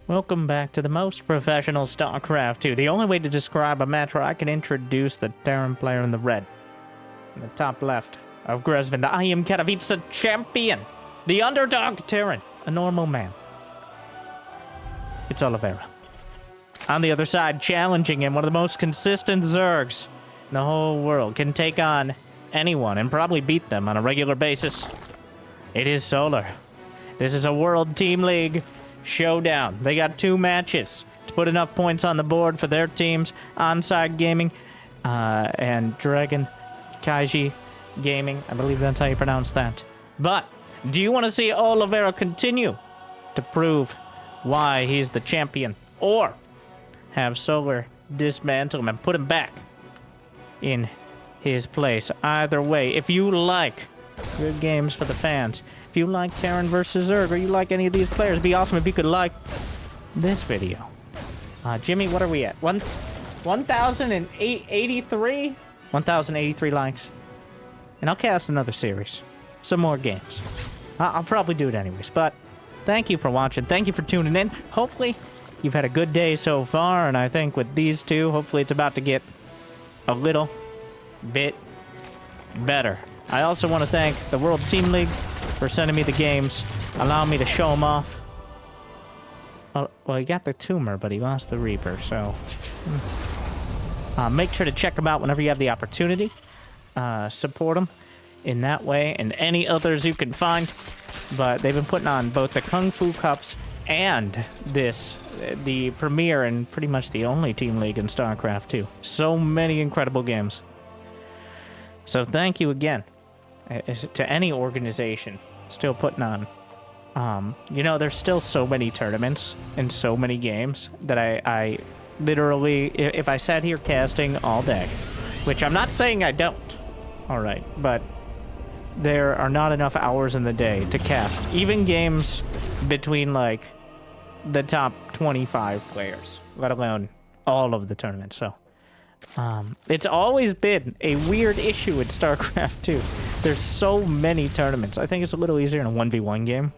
Welcome back to the most professional StarCraft 2. The only way to describe a match where I can introduce the Terran player in the red. In the top left of Grezvin, the I am Katowice champion. The underdog Terran, a normal man. It's Oliveira. On the other side, challenging him, one of the most consistent Zergs in the whole world. Can take on anyone and probably beat them on a regular basis. It is Solar. This is a World Team League showdown. They got 2 matches to put enough points on the board for their teams. Onside Gaming and Dragon Kaiji Gaming. I believe that's how you pronounce that. But do you want to see Oliveira continue to prove why he's the champion, or have Solar dismantle him and put him back in his place? Either way, if you like good games for the fans, if you like Terran versus Zerg, or you like any of these players, it'd be awesome if you could like this video. Jimmy, what are we at? 1,083? 1,083 likes. And I'll cast another series. Some more games. I'll probably do it anyways, but thank you for watching. Thank you for tuning in. Hopefully, you've had a good day so far, and I think with these two, hopefully it's about to get a little bit better. I also want to thank the World Team League for sending me the games, allowing me to show them off. Oh, well, he got the tumor, but he lost the Reaper, so... make sure to check them out whenever you have the opportunity. Support them in that way, and any others you can find. But they've been putting on both the Kung Fu Cups and the premier and pretty much the only team league in StarCraft 2. So many incredible games. So thank you again to any organization still putting on. You know, there's still so many tournaments and so many games that I literally, if I sat here casting all day, which I'm not saying I don't, all right, but there are not enough hours in the day to cast, even games between, like, the top 25 players, let alone all of the tournaments. So it's always been a weird issue in StarCraft 2. There's so many tournaments. I think it's a little easier in a 1v1 game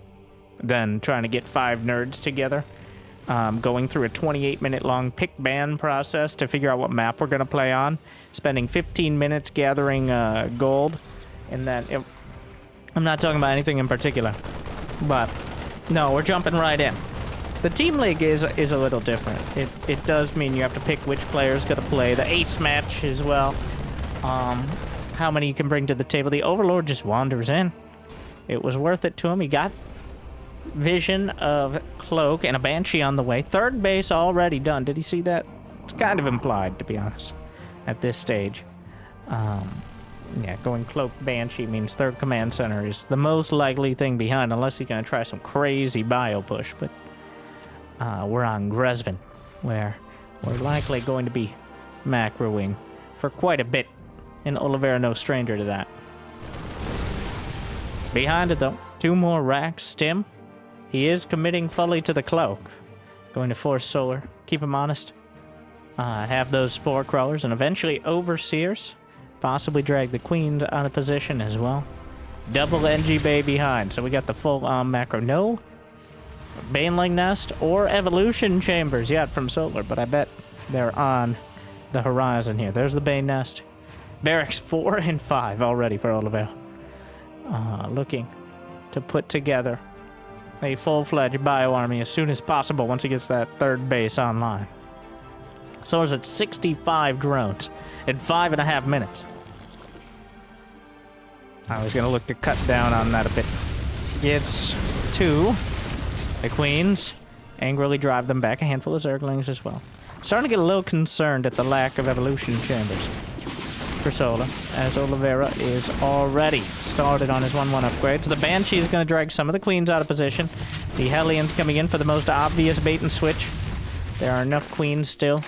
than trying to get 5 nerds together, going through a 28-minute long pick ban process to figure out what map we're going to play on, spending 15 minutes gathering gold, and then I'm not talking about anything in particular, but no, we're jumping right in. The Team League is a little different. It does mean you have to pick which player's going to play. The ace match as well. How many you can bring to the table. The Overlord just wanders in. It was worth it to him. He got vision of Cloak and a Banshee on the way. 3rd base already done. Did he see that? It's kind of implied, to be honest, at this stage. Yeah, going Cloak Banshee means 3rd command center is the most likely thing behind, unless you're going to try some crazy bio push. But we're on Grezvin, where we're likely going to be macroing for quite a bit, and Oliveira no stranger to that. Behind it, though, 2 more racks. Stim, he is committing fully to the Cloak. Going to force Solar, keep him honest. Have those Spore Crawlers, and eventually Overseers. Possibly drag the Queens out of position as well. Double NG Bay behind, so we got the full macro. No Baneling Nest or Evolution Chambers yet from Solar, but I bet they're on the horizon here. There's the Bane Nest. Barracks 4 and 5 already for Oliveira. Looking to put together a full-fledged bio army as soon as possible once he gets that 3rd base online. Solar's at 65 drones in 5.5 minutes. I was going to look to cut down on that a bit. Gets 2. The Queens angrily drive them back. A handful of Zerglings as well. Starting to get a little concerned at the lack of Evolution Chambers for Solar, as Oliveira is already started on his 1-1 upgrades. The Banshee is going to drag some of the Queens out of position. The Hellions coming in for the most obvious bait and switch. There are enough Queens still,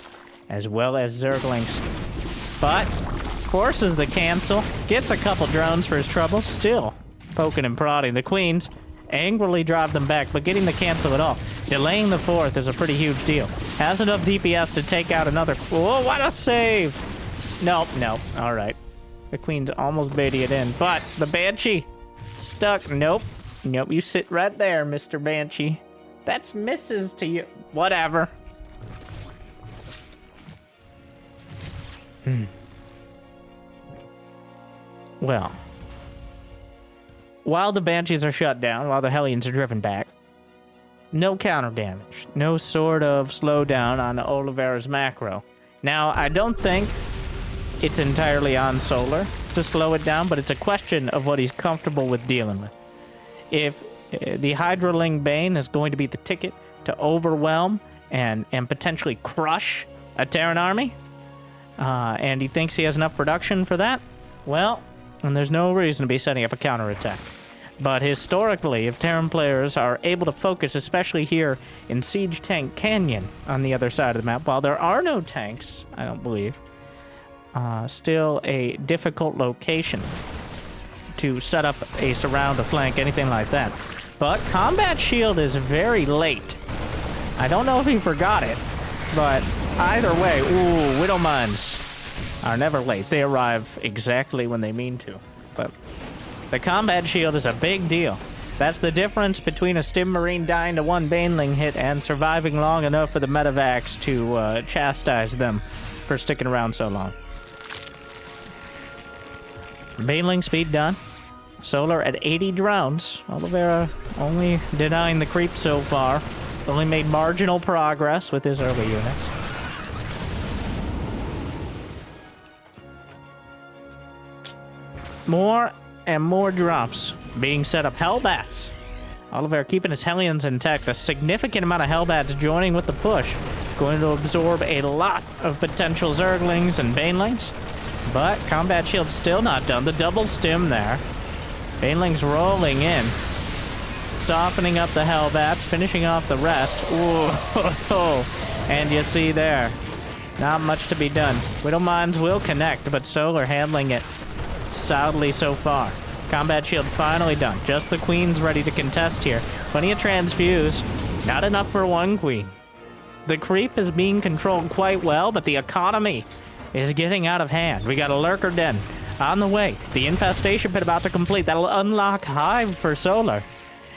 as well as Zerglings. But forces the cancel. Gets a couple drones for his trouble. Still poking and prodding. The Queens angrily drive them back, but getting the cancel at all. Delaying the 4th is a pretty huge deal. Has enough DPS to take out another... Oh, what a save! Nope. All right. The Queen's almost baiting it in, but the Banshee stuck. Nope. You sit right there, Mr. Banshee. That's misses to you. Whatever. Well, while the Banshees are shut down, while the Hellions are driven back, no counter damage, no sort of slowdown on Oliveira's macro. Now, I don't think it's entirely on Solar to slow it down, but it's a question of what he's comfortable with dealing with. If the Hydroling Bane is going to be the ticket to overwhelm and potentially crush a Terran army, and he thinks he has enough production for that, well, and there's no reason to be setting up a counterattack. But historically, if Terran players are able to focus, especially here in Siege Tank Canyon on the other side of the map, while there are no tanks, I don't believe, still a difficult location to set up a surround, a flank, anything like that. But Combat Shield is very late. I don't know if he forgot it, but either way, ooh, Widow Mines are never late. They arrive exactly when they mean to. But the Combat Shield is a big deal. That's the difference between a Stim Marine dying to one Baneling hit and surviving long enough for the Medivacs to chastise them for sticking around so long. Baneling speed done. Solar at 80 drones. Oliveira only denying the creep so far. Only made marginal progress with his early units. More and more drops being set up. Hellbats. Oliveira keeping his Hellions intact. A significant amount of Hellbats joining with the push. Going to absorb a lot of potential Zerglings and Banelings. But Combat Shield's still not done. The double stim there. Banelings rolling in. Softening up the Hellbats. Finishing off the rest. Ooh. And you see there. Not much to be done. Widow Mines will connect, but Solar handling it soundly so far. Combat Shield finally done. Just the Queen's ready to contest here. Plenty of Transfuse. Not enough for one Queen. The creep is being controlled quite well, but the economy is getting out of hand. We got a Lurker Den on the way. The Infestation Pit about to complete. That'll unlock Hive for Solar.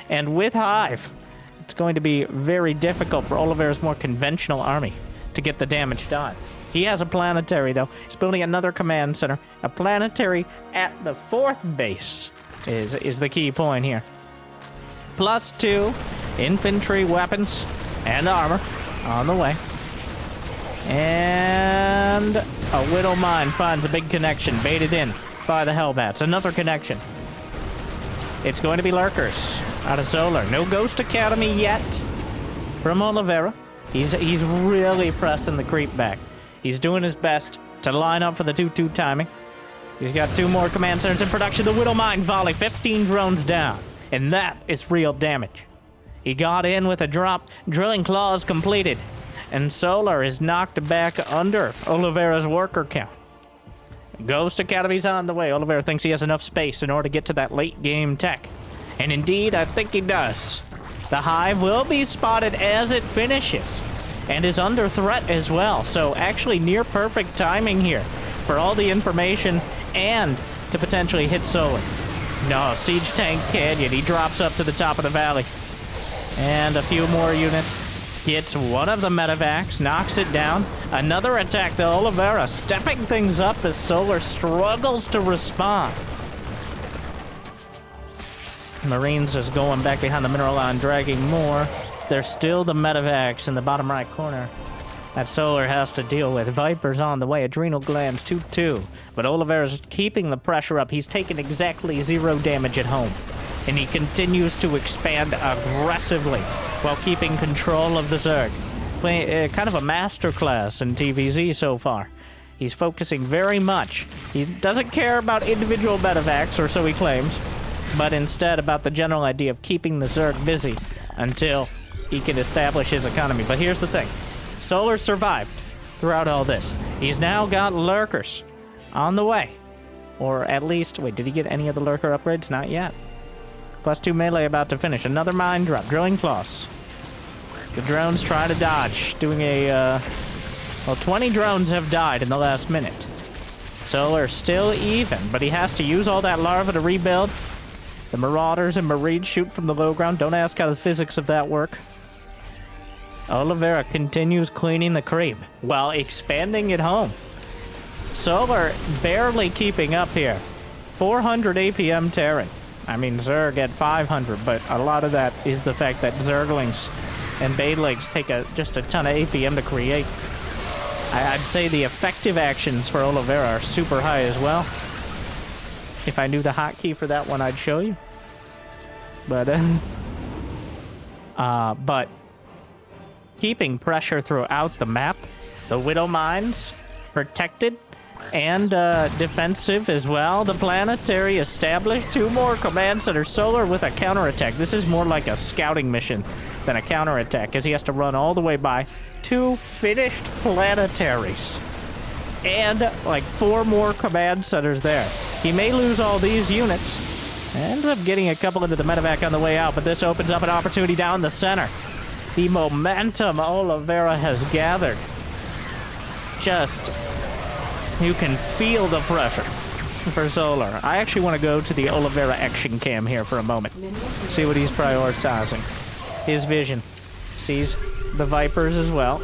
And with Hive, it's going to be very difficult for Oliveira's more conventional army to get the damage done. He has a planetary, though. He's building another command center. A planetary at the 4th base is the key point here. +2 infantry weapons and armor on the way. And a Widow Mine finds a big connection, baited in by the Hellbats. Another connection. It's going to be Lurkers out of Solar. No Ghost Academy yet from Oliveira. He's really pressing the creep back. He's doing his best to line up for the 2-2 timing. He's got 2 more command centers in production. The Widow Mine volley, 15 drones down. And that is real damage. He got in with a drop. Drilling Claws completed. And Solar is knocked back under Oliveira's worker count. Ghost Academy's on the way. Oliveira thinks he has enough space in order to get to that late game tech. And indeed, I think he does. The Hive will be spotted as it finishes. And is under threat as well. So actually near perfect timing here for all the information and to potentially hit Solar. No, Siege Tank Canyon. He drops up to the top of the valley. And a few more units. Gets one of the Medivacs, knocks it down. Another attack to Oliveira, stepping things up as Solar struggles to respond. Marines is going back behind the mineral line, dragging more. There's still the Medivacs in the bottom right corner that Solar has to deal with. Viper's on the way, Adrenal Glands 2-2. But Oliveira's keeping the pressure up. He's taken exactly 0 damage at home. And he continues to expand aggressively while keeping control of the Zerg. Playing kind of a masterclass in TVZ so far. He's focusing very much. He doesn't care about individual Medivacs, or so he claims, but instead about the general idea of keeping the Zerg busy until he can establish his economy. But here's the thing. Solar survived throughout all this. He's now got Lurkers on the way. Or at least, wait, did he get any of the Lurker upgrades? Not yet. +2 melee about to finish. Another mine drop. Drilling Claws. The drones try to dodge. Doing a, well, 20 drones have died in the last minute. Solar still even, but he has to use all that larva to rebuild. The Marauders and Marines shoot from the low ground. Don't ask how the physics of that work. Oliveira continues cleaning the creep while expanding it home. Solar barely keeping up here. 400 APM Terran. I mean, Zerg at 500, but a lot of that is the fact that Zerglings and Banelings take just a ton of APM to create. I'd say the effective actions for Oliveira are super high as well. If I knew the hotkey for that one, I'd show you. But keeping pressure throughout the map, the Widow Mines protected and defensive as well. The planetary established, 2 more command centers. Solar with a counterattack. This is more like a scouting mission than a counterattack, because he has to run all the way by 2 finished planetaries and like 4 more command centers there. He may lose all these units. Ends up getting a couple into the medevac on the way out, but this opens up an opportunity down the center. The momentum Oliveira has gathered. Just, you can feel the pressure for Solar. I actually want to go to the Oliveira action cam here for a moment. See what he's prioritizing. His vision. Sees the Vipers as well.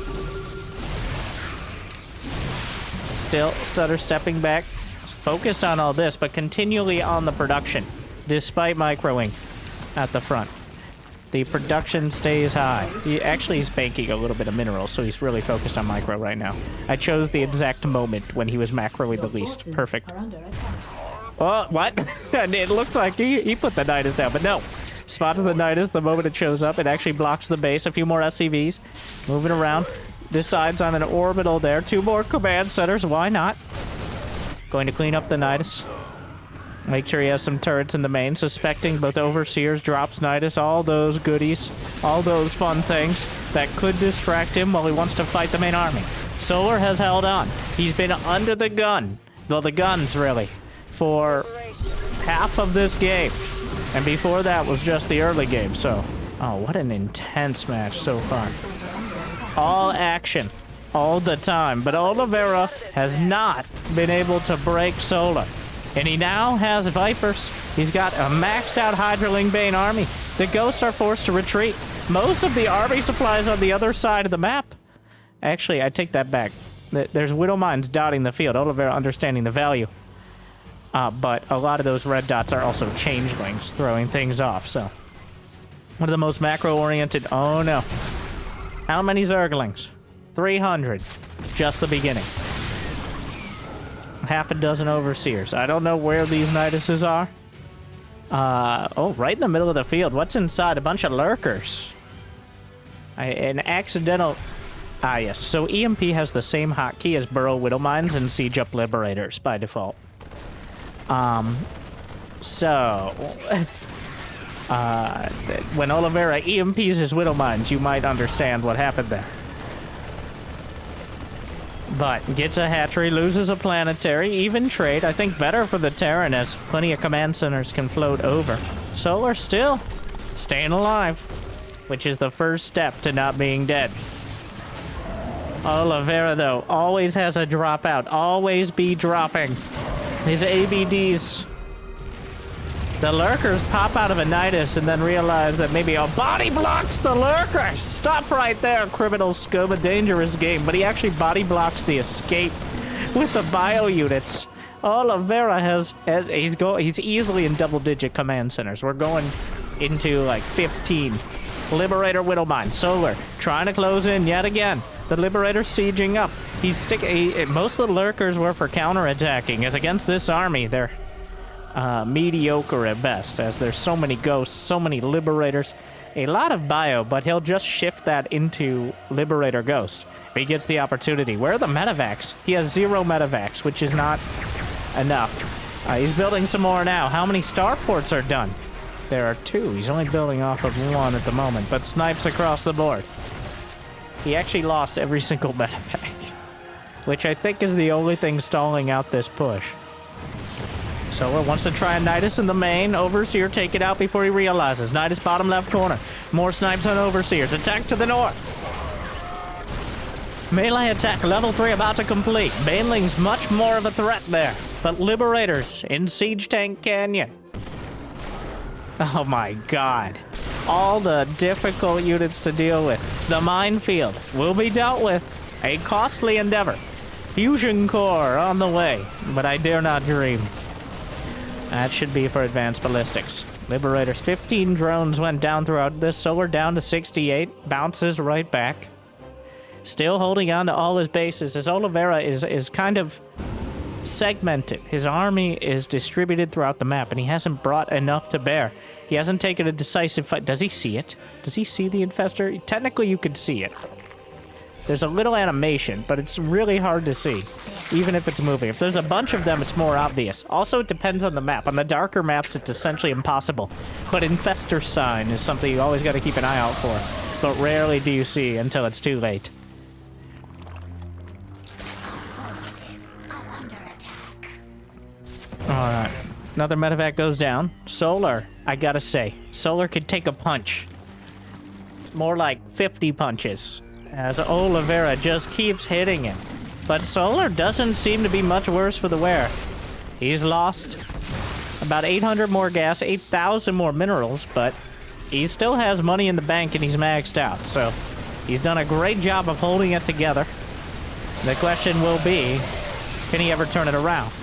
Still stutter stepping back. Focused on all this, but continually on the production. Despite microing at the front. The production stays high. He's banking a little bit of minerals, so he's really focused on micro right now. I chose the exact moment when he was macroing the least. Perfect. Oh, what? It looked like he put the Nidus down, but no. Spotted the Nidus the moment it shows up. It actually blocks the base. A few more SCVs. Moving around. Decides on an orbital there. 2 more command centers. Why not? Going to clean up the Nidus. Make sure he has some turrets in the main. Suspecting both Overseers, drops Nidus, all those goodies, all those fun things that could distract him while he wants to fight the main army. Solar has held on. He's been under the gun. Well, the guns, really, for half of this game. And before that was just the early game, so... Oh, what an intense match so far. All action, all the time. But Oliveira has not been able to break Solar. And he now has Vipers. He's got a maxed out Hydraling Bane army. The Ghosts are forced to retreat. Most of the army supplies on the other side of the map. Actually, I take that back. There's Widow Mines dotting the field. Oliveira understanding the value. But a lot of those red dots are also changelings throwing things off, so. One of the most macro-oriented... Oh, no. How many Zerglings? 300. Just the beginning. Half a dozen Overseers. I don't know where these Niduses are. Oh, right in the middle of the field. What's inside? A bunch of lurkers. An accidental... Ah, yes. So EMP has the same hotkey as Burrow Widow Mines and Siege Up Liberators by default. When Oliveira EMPs his Widow Mines, you might understand what happened there. But gets a hatchery, loses a planetary, even trade. I think better for the Terran as plenty of command centers can float over. Solar still staying alive, which is the first step to not being dead. Oliveira, though, always has a dropout. Always be dropping his ABDs. The lurkers pop out of a Nidus and then realize that maybe a body blocks the lurker. Stop right there, criminal scum, a dangerous game. But he actually body blocks the escape with the bio units. Oliveira he's easily in double-digit command centers. We're going into like 15. Liberator Widow Mine, Solar trying to close in yet again. The Liberator sieging up. Most of the lurkers were for counterattacking, as against this army, they're mediocre at best, as there's so many ghosts, so many liberators, a lot of bio, but he'll just shift that into Liberator Ghost if he gets the opportunity. Where are the medevacs? He has 0 medevacs, which is not enough. He's building some more now. How many starports are done? There are 2. He's only building off of 1 at the moment, but snipes across the board. He actually lost every single medevac, which I think is the only thing stalling out this push. Solar wants to try a Nidus in the main. Overseer take it out before he realizes. Nidus bottom left corner. More snipes on Overseers. Attack to the north. Melee attack level 3 about to complete. Baneling's much more of a threat there. But Liberators in Siege Tank Canyon. Oh my god. all the difficult units to deal with. The minefield will be dealt with. A costly endeavor. Fusion core on the way, but I dare not dream. That should be for advanced ballistics. Liberators, 15 drones went down throughout this, so we're down to 68. Bounces right back. Still holding on to all his bases, as Oliveira is kind of segmented. His army is distributed throughout the map, and he hasn't brought enough to bear. He hasn't taken a decisive fight. Does he see it? Does he see the infestor? Technically, you could see it. There's a little animation, but it's really hard to see, even if it's moving. If there's a bunch of them, it's more obvious. Also, it depends on the map. On the darker maps, it's essentially impossible. But infestor sign is something you always got to keep an eye out for. But rarely do you see until it's too late. Alright. Another medevac goes down. Solar, I gotta say. Solar could take a punch. More like 50 punches. As Oliveira just keeps hitting him. But Solar doesn't seem to be much worse for the wear. He's lost about 800 more gas, 8,000 more minerals, but he still has money in the bank and he's maxed out. So he's done a great job of holding it together. The question will be, can he ever turn it around?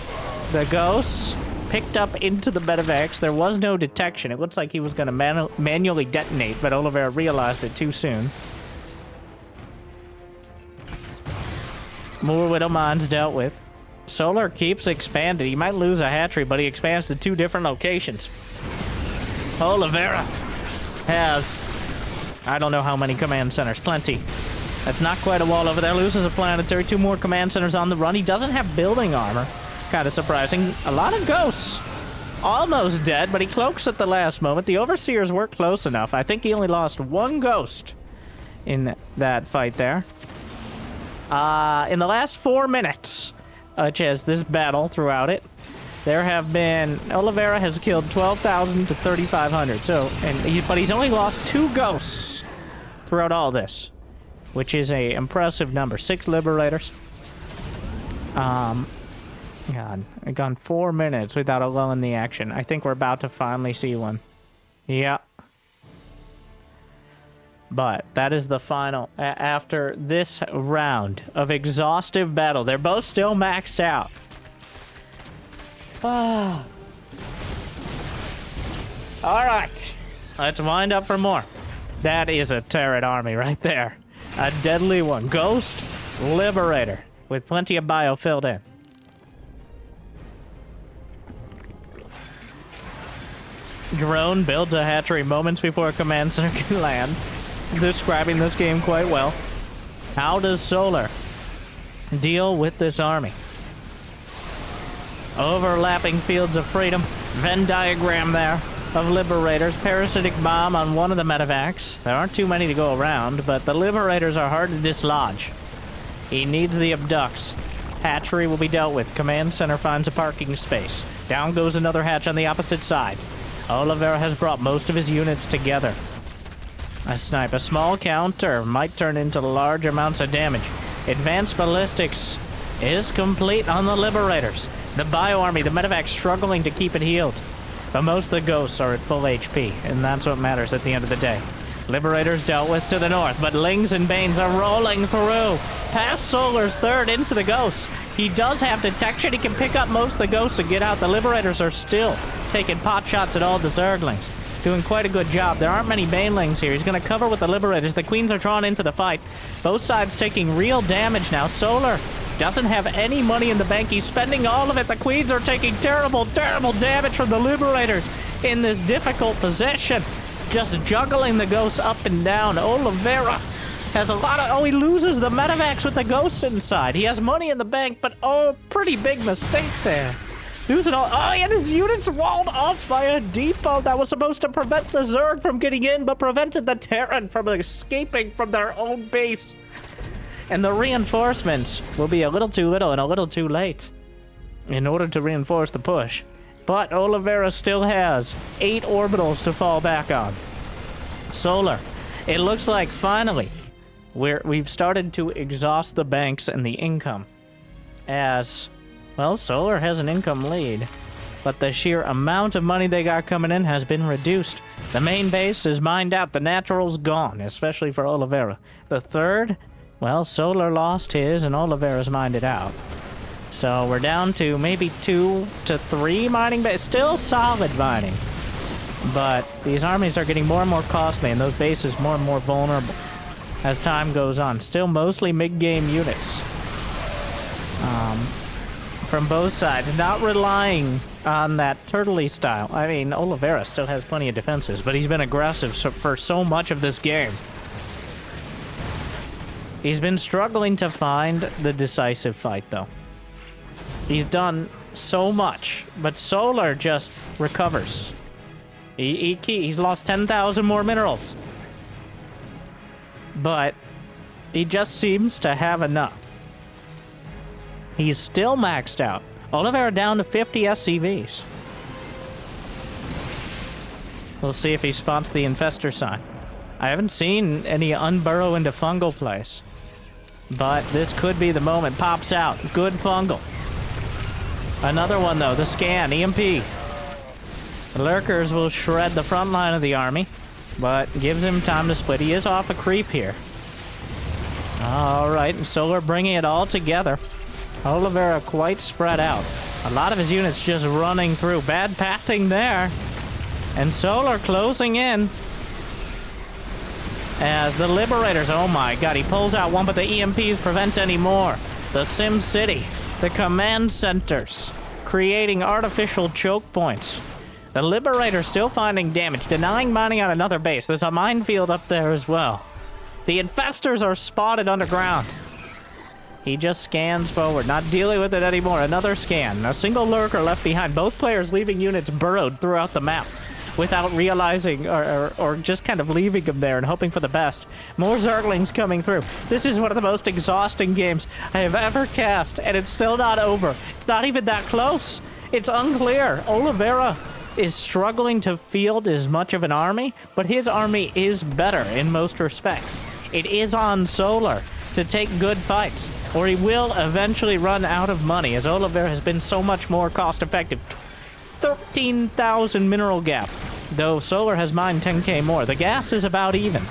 The ghosts picked up into the medevacs. There was no detection. It looks like he was going to manually detonate, but Oliveira realized it too soon. More Widow Mines dealt with. Solar keeps expanding. He might lose a hatchery, but he expands to 2 different locations. Oliveira has, I don't know how many command centers. Plenty. That's not quite a wall over there. Loses a planetary. 2 more command centers on the run. He doesn't have building armor. Kind of surprising. A lot of ghosts. Almost dead, but he cloaks at the last moment. The Overseers were close enough. I think he only lost 1 ghost in that fight there. In the last 4 minutes, which is this battle throughout it, there have been, Oliveira has killed 12,000 to 3,500. So, but he's only lost 2 ghosts throughout all this, which is a impressive number. 6 liberators. God, I've gone 4 minutes without a lull in the action. I think we're about to finally see one. Yeah. But that is the final. After this round of exhaustive battle, they're both still maxed out. Ah. All right, let's wind up for more. That is a Terran army right there. A deadly one. Ghost Liberator with plenty of bio filled in. Drone builds a hatchery moments before a command center can land. Describing this game quite well. How does Solar deal with this army? Overlapping fields of freedom. Venn diagram there of liberators. Parasitic bomb on one of the medevacs. There aren't too many to go around, but the liberators are hard to dislodge. He needs the abducts. Hatchery will be dealt with. Command center finds a parking space. Down goes another hatch on the opposite side. Oliveira has brought most of his units together. A snipe, a small counter might turn into large amounts of damage. Advanced ballistics is complete on the liberators. The bio army, the medevac struggling to keep it healed. But most of the ghosts are at full HP, and that's what matters at the end of the day. Liberators dealt with to the north, but Lings and Banes are rolling through. Past Solar's third into the ghosts. He does have detection. He can pick up most of the ghosts and get out. The Liberators are still taking pot shots at all the Zerglings. Doing quite a good job. There aren't many Banelings here. He's going to cover with the Liberators. The Queens are drawn into the fight. Both sides taking real damage now. Solar doesn't have any money in the bank. He's spending all of it. The Queens are taking terrible, terrible damage from the Liberators in this difficult position. Just juggling the ghosts up and down. Oliveira has a lot of... Oh, he loses the medevacs with the ghosts inside. He has money in the bank, but oh, pretty big mistake there. Losing all... Oh, and his units walled off by a depot that was supposed to prevent the Zerg from getting in, but prevented the Terran from escaping from their own base. And the reinforcements will be a little too little and a little too late in order to reinforce the push. But Oliveira still has 8 orbitals to fall back on. Solar, it looks like finally we've started to exhaust the banks and the income. As, well, Solar has an income lead. but the sheer amount of money they got coming in has been reduced. The main base is mined out. The natural's gone, especially for Oliveira. The third, well, Solar lost his and Oliveira's mined it out. So we're down to maybe 2 to 3 mining bases. Still solid mining. But these armies are getting more and more costly and those bases more and more vulnerable as time goes on. Still mostly mid-game units. From both sides, not relying on that turtley style. I mean, Oliveira still has plenty of defenses, but he's been aggressive for so much of this game. He's been struggling to find the decisive fight, though. He's done so much, but Solar just recovers. He's lost 10,000 more minerals. But he just seems to have enough. He's still maxed out. Oliveira down to 50 SCVs. We'll see if he spots the infestor sign. I haven't seen any unburrow into fungal place. But this could be the moment. Pops out. Good fungal. Another one, though. The scan. EMP. The lurkers will shred the front line of the army, but gives him time to split. He is off a creep here. Alright, and Solar bringing it all together. Oliveira quite spread out. A lot of his units just running through. Bad pathing there. And Solar closing in. As the Liberators, oh my god, he pulls out one, but the EMPs prevent any more. The Sim City, the command centers, creating artificial choke points. The Liberator still finding damage, denying mining on another base. There's a minefield up there as well. The Infestors are spotted underground. He just scans forward, not dealing with it anymore. Another scan, a single lurker left behind. Both players leaving units burrowed throughout the map without realizing or just kind of leaving them there and hoping for the best. More Zerglings coming through. This is one of the most exhausting games I have ever cast, and it's still not over. It's not even that close. It's unclear. Oliveira is struggling to field as much of an army, but his army is better in most respects. It is on Solar to take good fights, or he will eventually run out of money, as Oliveira has been so much more cost-effective. 13,000 mineral gap, though Solar has mined 10k more. The gas is about even.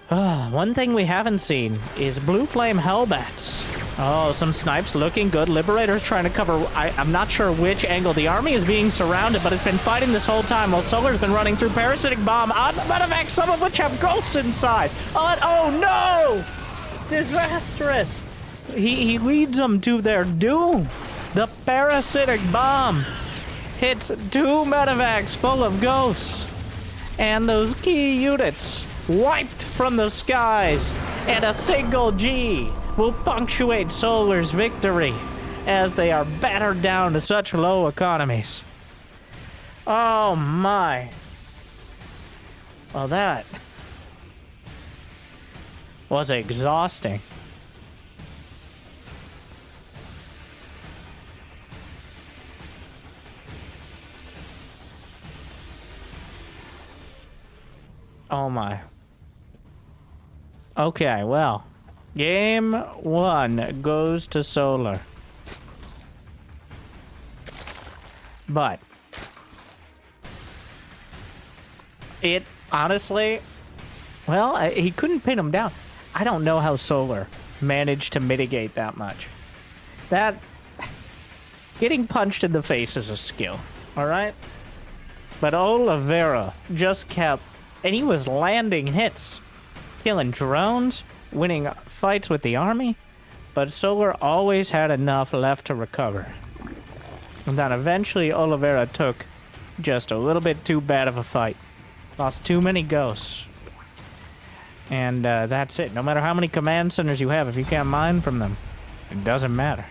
One thing we haven't seen is Blue Flame Hellbats. Oh, some snipes looking good. Liberators trying to cover... I'm not sure which angle. The army is being surrounded, but it's been fighting this whole time while Solar's been running through Parasitic Bomb on the medevac, some of which have ghosts inside. Oh no! Disastrous! He leads them to their doom. The Parasitic Bomb hits 2 medevacs full of ghosts. And those key units wiped from the skies. And a single G will punctuate Solar's victory as they are battered down to such low economies. Oh my. Well, that was exhausting. Oh my. Okay, well. Game 1 goes to Solar. But it honestly, well, he couldn't pin him down. I don't know how Solar managed to mitigate that much. That getting punched in the face is a skill, all right? But Oliveira just kept, and he was landing hits, killing drones, winning fights with the army, but Solar always had enough left to recover. And then eventually Oliveira took just a little bit too bad of a fight. Lost too many ghosts. And that's it. No matter how many command centers you have, if you can't mine from them, it doesn't matter.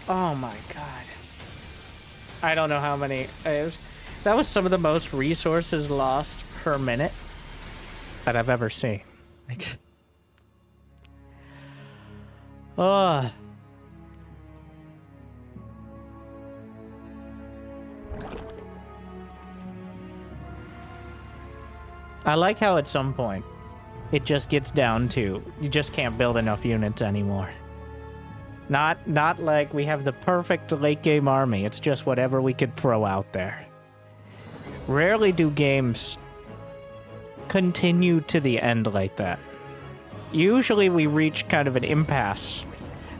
Oh my god. I don't know how many. That was some of the most resources lost per minute that I've ever seen. Like, oh. I like how at some point it just gets down to you just can't build enough units anymore. Not like we have the perfect late game army. It's just whatever we could throw out there. Rarely do games continue to the end like that. Usually we reach kind of an impasse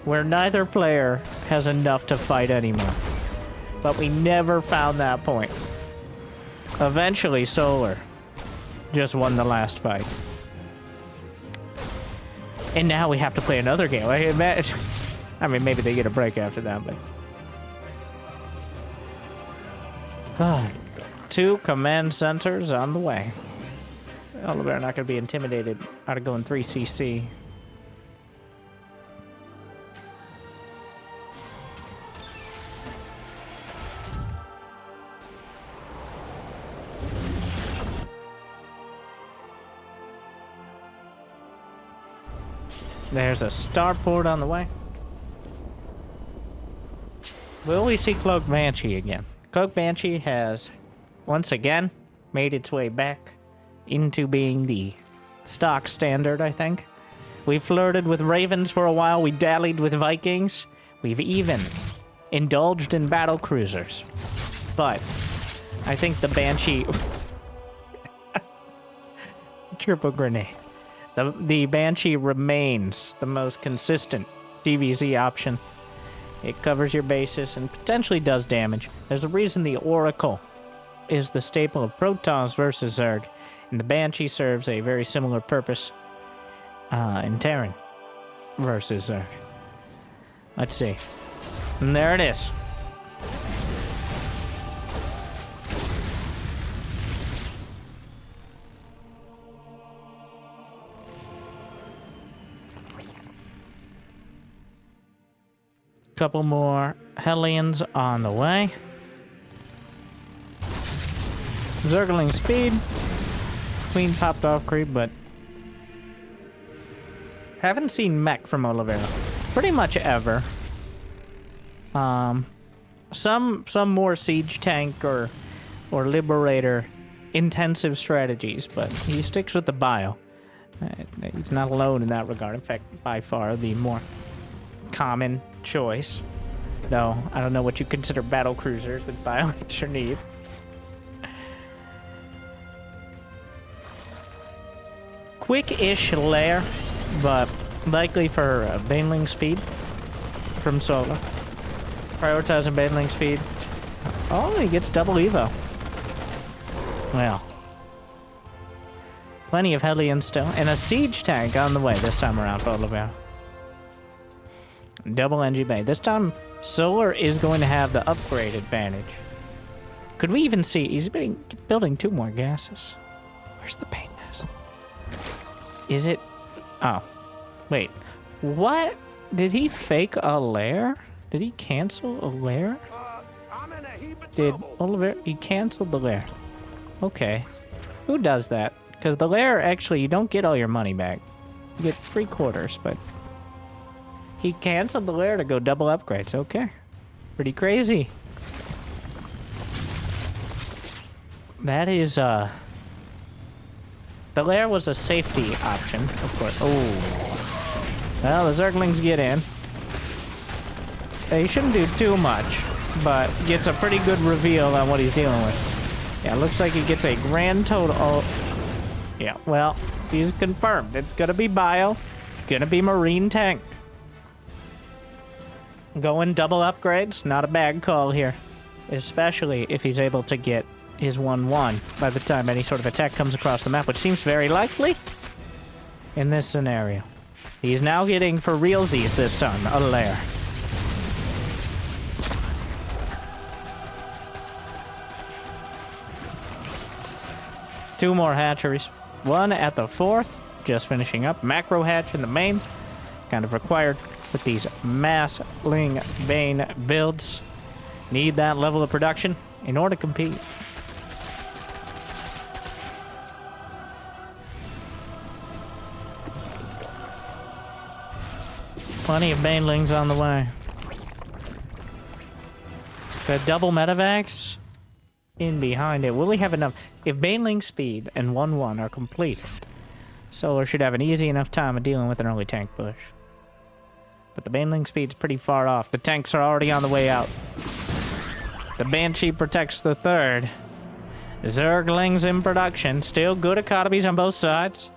where neither player has enough to fight anymore. But we never found that point. Eventually, Solar just won the last fight. And now we have to play another game. I mean, maybe they get a break after that, but... 2 command centers on the way. Oliveira not going to be intimidated out of going 3 CC. There's a starport on the way. Will we see Cloak Banshee again? Cloak Banshee has, once again, made its way back into being the stock standard, I think. We flirted with Ravens for a while. We dallied with Vikings. We've even indulged in battle cruisers. But I think the Banshee... Triple grenade. The Banshee remains the most consistent DVZ option. It covers your bases and potentially does damage. There's a reason the Oracle is the staple of Protons versus Zerg, and the Banshee serves a very similar purpose in Terran versus Zerg. Let's see. And there it is. Couple more Hellions on the way. Zergling speed. Queen popped off creep, but haven't seen mech from Oliveira pretty much ever. Some more siege tank or liberator intensive strategies, but he sticks with the bio. He's not alone in that regard. In fact, by far the more common choice. Though, I don't know what you consider battle cruisers with bio at your need. Quick-ish lair, but likely for Baneling speed from Solar. Prioritizing Baneling speed. Oh, he gets double evo. Well. Plenty of Hellions still. And a siege tank on the way this time around for Oliveira. Double NG Bay. This time, Solar is going to have the upgrade advantage. Could we even see? He's building 2 more gases. Where's the pain nest? Is it? Oh. Wait. What? Did he fake a lair? Did he cancel a lair? Did Oliveira? He canceled the lair. Okay. Who does that? Because the lair, actually, you don't get all your money back. You get 3/4, but... He canceled the lair to go double upgrades. Okay. Pretty crazy. That is, The lair was a safety option, of course. Oh. Well, the Zerglings get in. He shouldn't do too much, but gets a pretty good reveal on what he's dealing with. Yeah, looks like he gets a grand total. Oh. Yeah, well, he's confirmed. It's gonna be bio. It's gonna be Marine tank. Going double upgrades, not a bad call here. Especially if he's able to get his 1/1 by the time any sort of attack comes across the map, which seems very likely in this scenario. He's now getting, for realsies this time, a lair. Two more hatcheries. One at the 4th, just finishing up. Macro hatch in the main, kind of required with these mass-ling Bane builds. Need that level of production in order to compete. Plenty of Banelings on the way. The double Metavacs in behind it. Will he have enough? If Baneling speed and 1/1 are completed, Solar should have an easy enough time of dealing with an early tank push. But the Baneling speed's pretty far off. The tanks are already on the way out. The Banshee protects the third. Zerglings in production. Still good economies on both sides.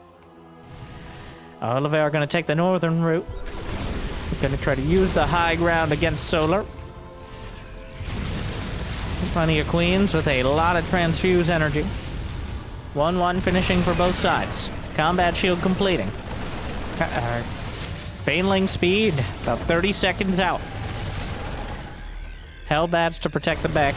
Oliveira going to take the northern route. Going to try to use the high ground against Solar. Plenty of queens with a lot of transfuse energy. 1-1 finishing for both sides. Combat shield completing. Baneling speed, about 30 seconds out. Hellbats to protect the back.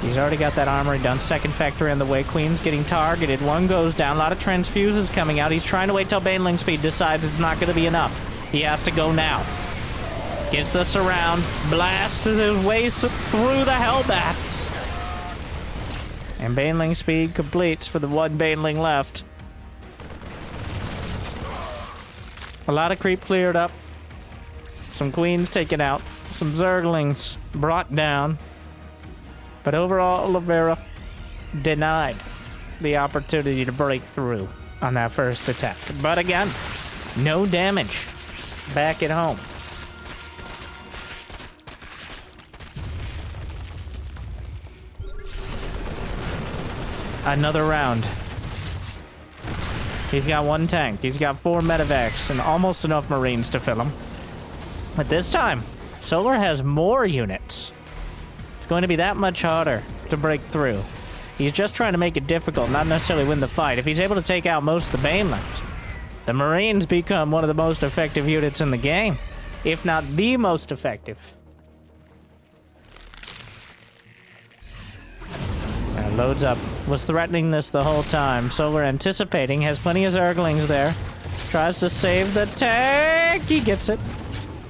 He's already got that armory done. Second factory on the way. Queen's getting targeted. One goes down. A lot of transfuses coming out. He's trying to wait till Baneling speed decides it's not going to be enough. He has to go now. Gets the surround. Blasts his way through the Hellbats. And Baneling speed completes for the one Baneling left. A lot of creep cleared up. Some queens taken out. Some Zerglings brought down. But overall, Oliveira denied the opportunity to break through on that first attack. But again, no damage back at home. Another round. He's got one tank. He's got 4 medevacs and almost enough Marines to fill him. But this time, Solar has more units. It's going to be that much harder to break through. He's just trying to make it difficult, not necessarily win the fight. If he's able to take out most of the Banelings, the Marines become one of the most effective units in the game, if not the most effective. Loads up. Was threatening this the whole time. Solar anticipating. Has plenty of Zerglings there. Tries to save the tank. He gets it.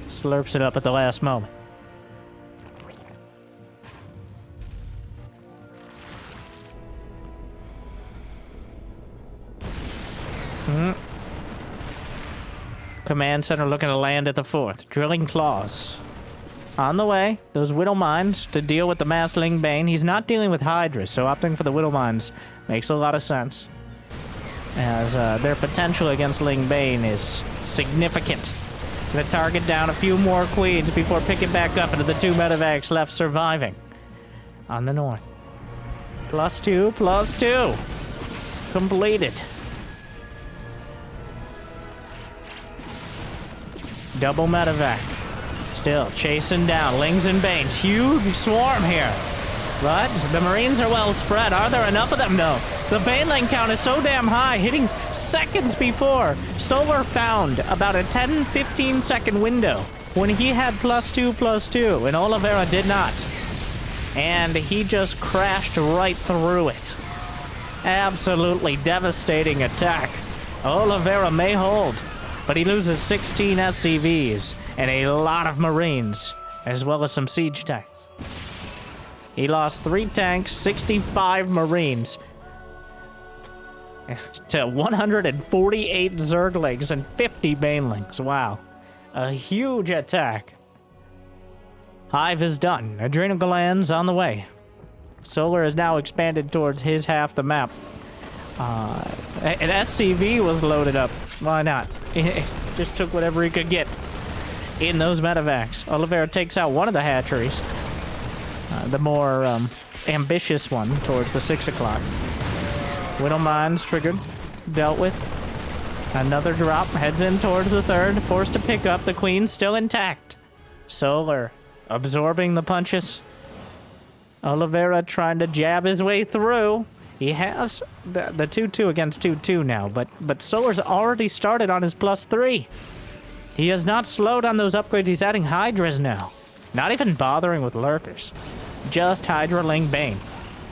Slurps it up at the last moment. Command center looking to land at the 4th. Drilling claws. On the way, those Widow Mines to deal with the mass Ling Bane. He's not dealing with Hydra, so opting for the Widow Mines makes a lot of sense. As their potential against Ling Bane is significant. Gonna target down a few more queens before picking back up into the 2 medevacs left surviving. On the north. +2, +2. Completed. Double medevac. Still chasing down Lings and Banes. Huge swarm here. But the Marines are well spread. Are there enough of them? No. The Baneling count is so damn high, hitting seconds before. Solar found about a 10-15 second window when he had +2, +2, and Oliveira did not. And he just crashed right through it. Absolutely devastating attack. Oliveira may hold, but he loses 16 SCVs and a lot of Marines, as well as some siege tanks. He lost 3 tanks, 65 Marines, to 148 Zerglings and 50 Banelings. Wow. A huge attack. Hive is done. Adrenal glands on the way. Solar is now expanded towards his half the map. An SCV was loaded up. Why not? Just took whatever he could get in those medevacs. Oliveira takes out one of the hatcheries. The more ambitious one towards the 6 o'clock. Widow Mines triggered. Dealt with. Another drop. Heads in towards the 3rd. Forced to pick up. The Queen still intact. Solar absorbing the punches. Oliveira trying to jab his way through. He has the 2-2 against 2-2 now, but Solar's already started on his +3. He has not slowed on those upgrades. He's adding Hydras now. Not even bothering with Lurkers. Just Hydra Ling Bane.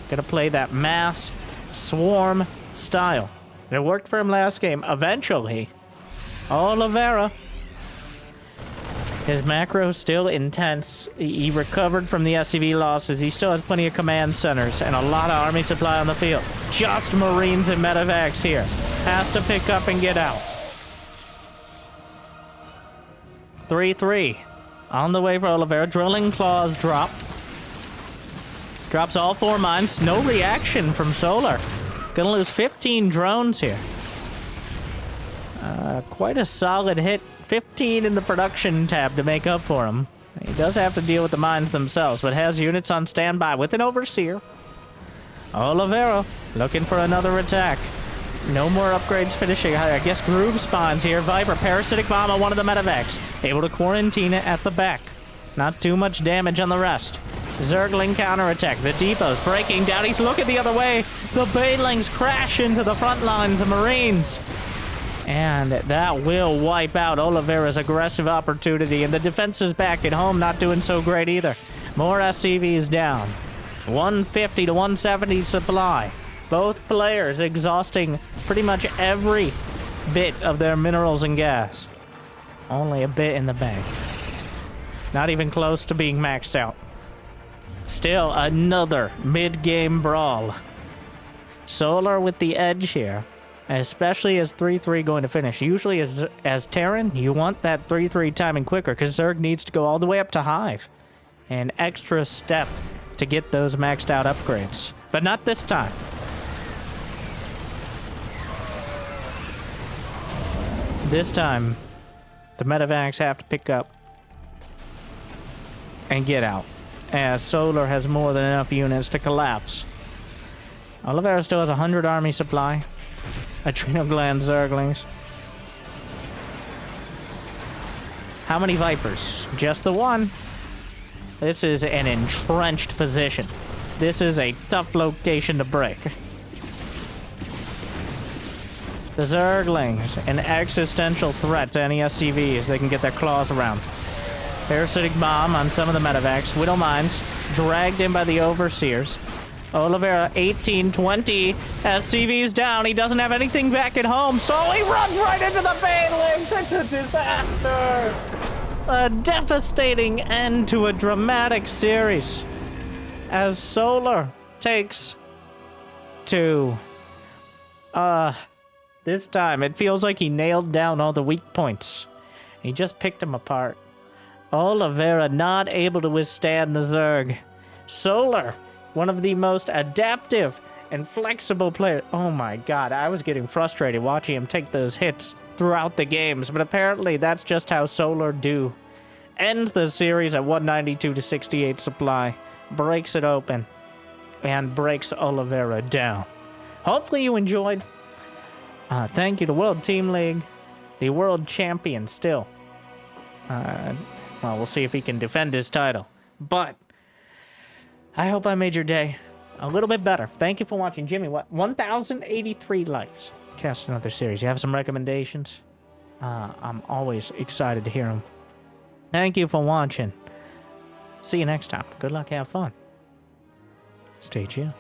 Gonna play that mass swarm style. It worked for him last game. Eventually, Oliveira, his macro still intense. He recovered from the SCV losses. He still has plenty of command centers and a lot of army supply on the field. Just Marines and medevacs here. Has to pick up and get out. 3-3. On the way for Oliveira. Drilling claws drop. Drops all 4 mines. No reaction from Solar. Gonna lose 15 drones here. Quite a solid hit. 15 in the production tab to make up for him. He does have to deal with the mines themselves, but has units on standby with an overseer. Oliveira looking for another attack. No more upgrades finishing. I guess groove spawns here. Viper, parasitic bomb on one of the medevacs. Able to quarantine it at the back. Not too much damage on the rest. Zergling counterattack. The depot's breaking down. He's looking the other way. The Banelings crash into the front lines of Marines. And that will wipe out Oliveira's aggressive opportunity. And the defense is back at home, not doing so great either. More SCVs down. 150 to 170 supply. Both players exhausting pretty much every bit of their minerals and gas. Only a bit in the bank. Not even close to being maxed out. Still another mid-game brawl. Solar with the edge here. Especially as 3-3 going to finish. Usually as Terran, you want that 3-3 timing quicker because Zerg needs to go all the way up to Hive. An extra step to get those maxed out upgrades. But not this time. This time, the medevacs have to pick up and get out, as Solar has more than enough units to collapse. Oliveira still has 100 army supply. Adrenal gland Zerglings. How many Vipers? Just the one. This is an entrenched position. This is a tough location to break. The Zerglings, an existential threat to any SCVs they can get their claws around. Parasitic bomb on some of the medevacs. Widow mines dragged in by the overseers. Oliveira 18-20. SCV's down. He doesn't have anything back at home, so he runs right into the Banelings. It's a disaster. A devastating end to a dramatic series. As Solar takes 2. This time, it feels like he nailed down all the weak points. He just picked them apart. Oliveira not able to withstand the Zerg. Solar, one of the most adaptive and flexible players. Oh my god, I was getting frustrated watching him take those hits throughout the games, but apparently that's just how Solar do. Ends the series at 192 to 68 supply, breaks it open, and breaks Oliveira down. Hopefully you enjoyed. Thank you to World Team League, the world champion still. Well, we'll see if he can defend his title. But I hope I made your day a little bit better. Thank you for watching. Jimmy, what? 1,083 likes. Cast another series. You have some recommendations? I'm always excited to hear them. Thank you for watching. See you next time. Good luck. Have fun. Stay tuned.